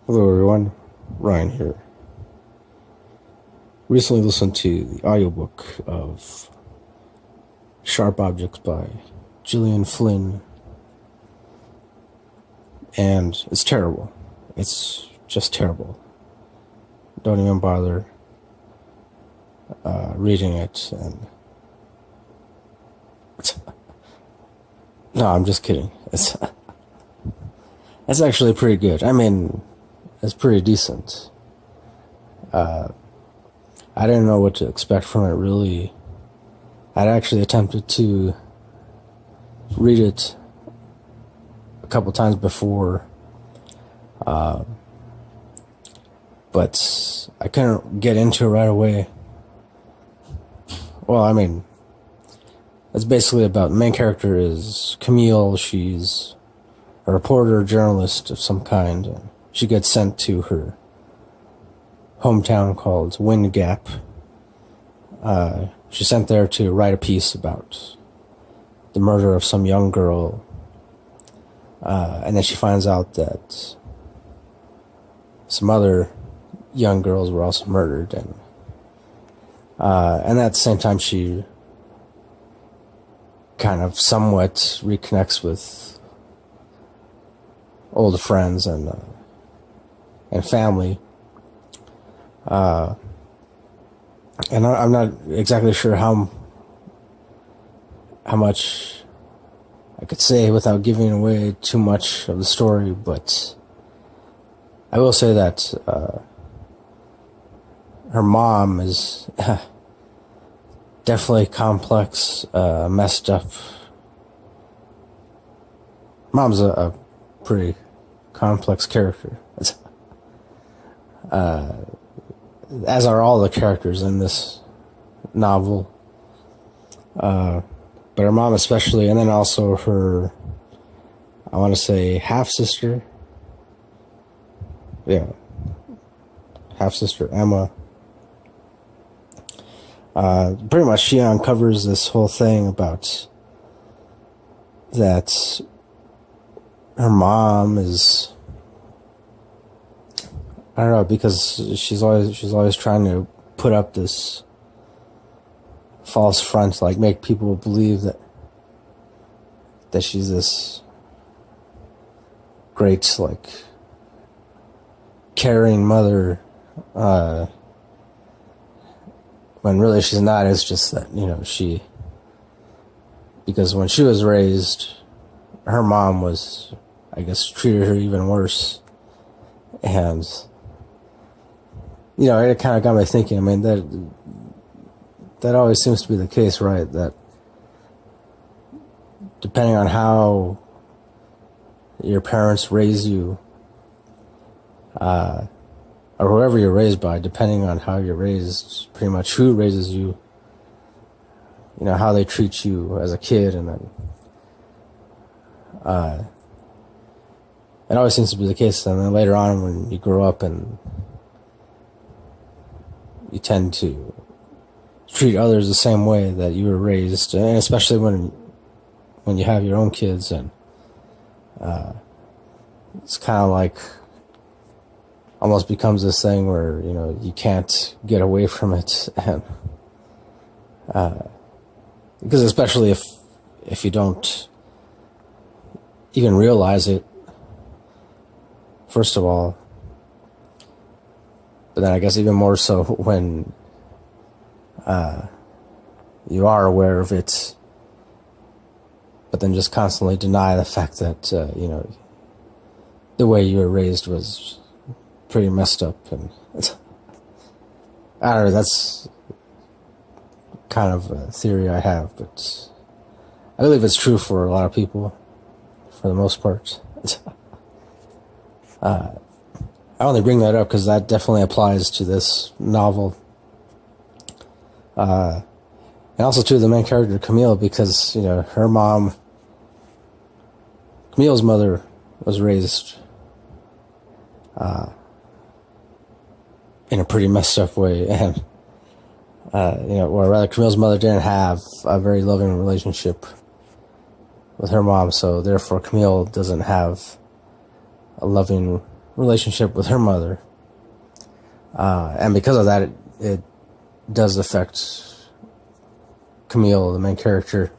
Hello everyone, Ryan here. Recently listened to the audiobook of Sharp Objects by Gillian Flynn, and it's terrible. It's just terrible. Don't even bother reading it. And no, I'm just kidding. It's actually pretty good. I mean, it's pretty decent. I didn't know what to expect from it, really. I'd actually attempted to read it a couple times before, but I couldn't get into it right away. Well, I mean, it's basically about, the main character is Camille. She's a reporter, journalist of some kind, and she gets sent to her hometown called Wind Gap. She's sent there to write a piece about the murder of some young girl, and then she finds out that some other young girls were also murdered, and at the same time she kind of somewhat reconnects with old friends and family. And I'm not exactly sure how much I could say without giving away too much of the story, but I will say that her mom is definitely complex, messed up. Mom's a pretty complex character. As are all the characters in this novel. But her mom especially, and then also her, I want to say, half-sister. Yeah. Half-sister Emma. Pretty much she uncovers this whole thing about that her mom is, I don't know, because she's always trying to put up this false front, like make people believe that she's this great, like, caring mother, when really she's not. It's just that, because when she was raised, her mom was, I guess, treated her even worse, and it kind of got me thinking. I mean, that always seems to be the case, right? That depending on how your parents raise you, or whoever you're raised by, depending on how you're raised, pretty much who raises you, how they treat you as a kid, and then it always seems to be the case. And then later on, when you grow up and you tend to treat others the same way that you were raised, and especially when you have your own kids, and it's kind of like almost becomes this thing where you can't get away from it, and because especially if you don't even realize it, first of all. But then I guess even more so when you are aware of it, but then just constantly deny the fact that, the way you were raised was pretty messed up. And I don't know, that's kind of a theory I have, but I believe it's true for a lot of people, for the most part. I only bring that up because that definitely applies to this novel. And also to the main character, Camille, because, her mom, Camille's mother, was raised in a pretty messed up way. And, or rather, Camille's mother didn't have a very loving relationship with her mom, so therefore Camille doesn't have a loving relationship with her mother. And because of that, it does affect Camille, the main character.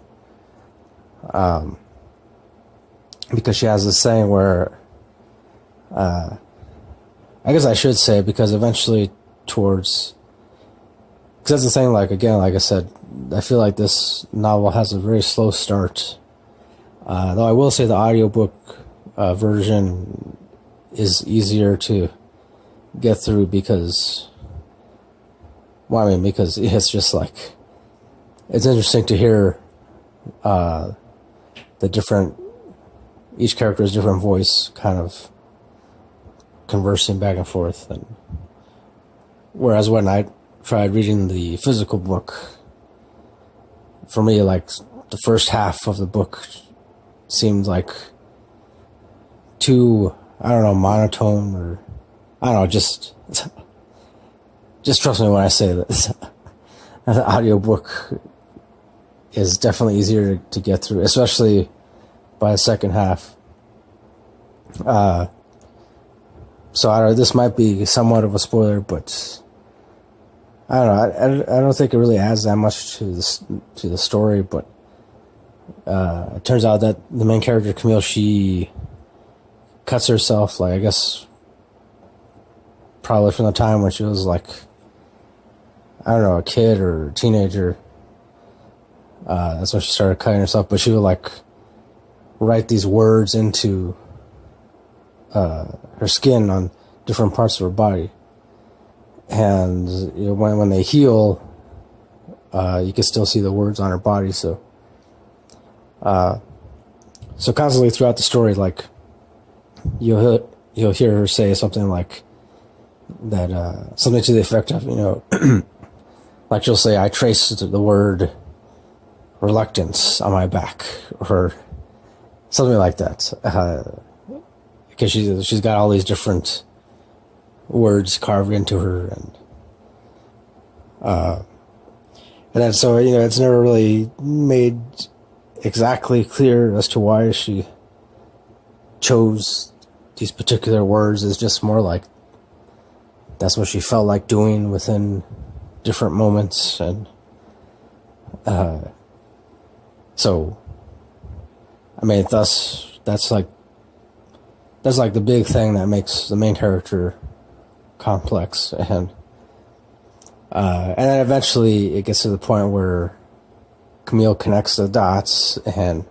Because she has this saying where, I guess I should say, because eventually because that's the thing, like I said, I feel like this novel has a very slow start. Though I will say the audiobook version is easier to get through because it's just like, it's interesting to hear each character's different voice kind of conversing back and forth. And whereas when I tried reading the physical book, for me, like, the first half of the book seemed like too, I don't know, monotone, or I don't know, just trust me when I say that the audiobook is definitely easier to get through, especially by the second half. So I don't know, this might be somewhat of a spoiler, but I don't know. I don't think it really adds that much to the story, but it turns out that the main character, Camille, she cuts herself, like, I guess probably from the time when she was like, I don't know, a kid or a teenager. That's when she started cutting herself, but she would like write these words into her skin on different parts of her body. And you know, when they heal, you can still see the words on her body. So constantly throughout the story, like, you'll hear her say something like that, something to the effect of, you know, like she'll say, "I traced the word reluctance on my back," or something like that. Because she's got all these different words carved into her, and then so, you know, it's never really made exactly clear as to why she chose these particular words. It's just more like that's what she felt like doing within different moments, and so I mean, that's like the big thing that makes the main character complex, and then eventually it gets to the point where Camille connects the dots and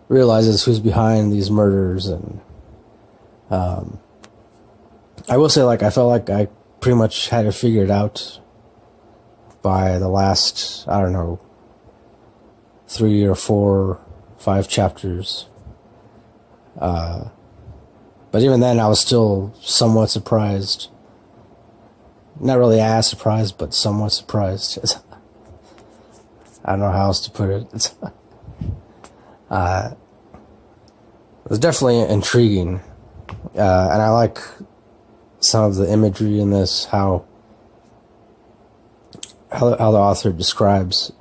realizes who's behind these murders. And I will say, like, I felt like I pretty much had it figured out by the last, I don't know, 3 or 4, 5 chapters. But even then, I was still somewhat surprised. Not really as surprised, but somewhat surprised. I don't know how else to put it. It was definitely intriguing. And I like some of the imagery in this, how the author describes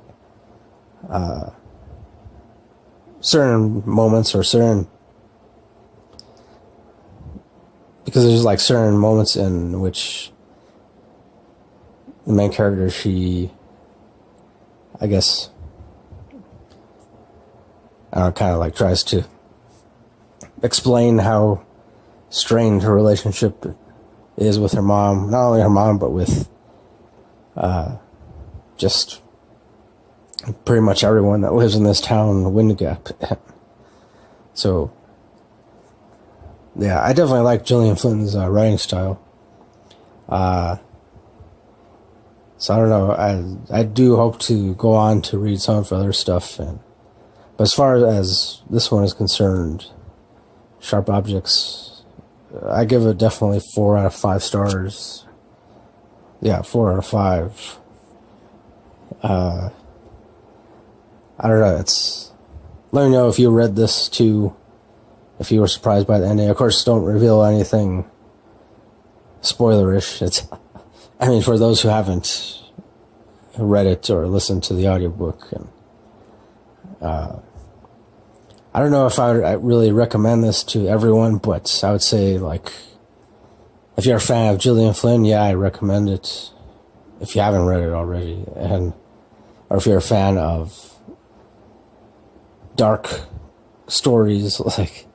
certain moments, or certain, because there's like certain moments in which the main character, she, I guess, kind of like tries to explain how strained her relationship is with her mom. Not only her mom, but with just pretty much everyone that lives in this town, Wind Gap. So, yeah, I definitely like Gillian Flynn's writing style. So I don't know. I do hope to go on to read some of her other stuff, but as far as this one is concerned, Sharp Objects, I give it definitely 4 out of 5 stars. Yeah, 4 out of 5. I don't know. Let me know if you read this too, if you were surprised by the ending. Of course, don't reveal anything spoilerish. I mean, for those who haven't read it or listened to the audiobook. And I don't know if I would really recommend this to everyone, but I would say, like, If you're a fan of Gillian Flynn, yeah, I recommend it. If you haven't read it already, or if you're a fan of dark stories, like,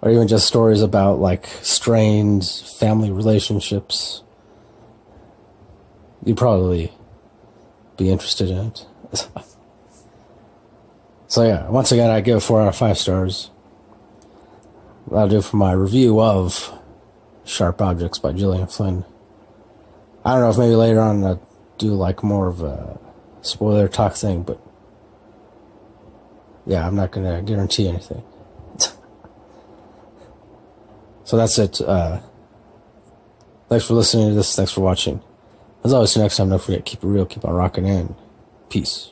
or even just stories about like strained family relationships, you'd probably be interested in it. So yeah, once again, I give it 4 out of 5 stars. That'll do for my review of Sharp Objects by Gillian Flynn. I don't know if maybe later on I'll do like more of a spoiler talk thing, but yeah, I'm not going to guarantee anything. So that's it. Thanks for listening to this. Thanks for watching. As always, till next time, don't forget, keep it real, keep on rocking in. Peace.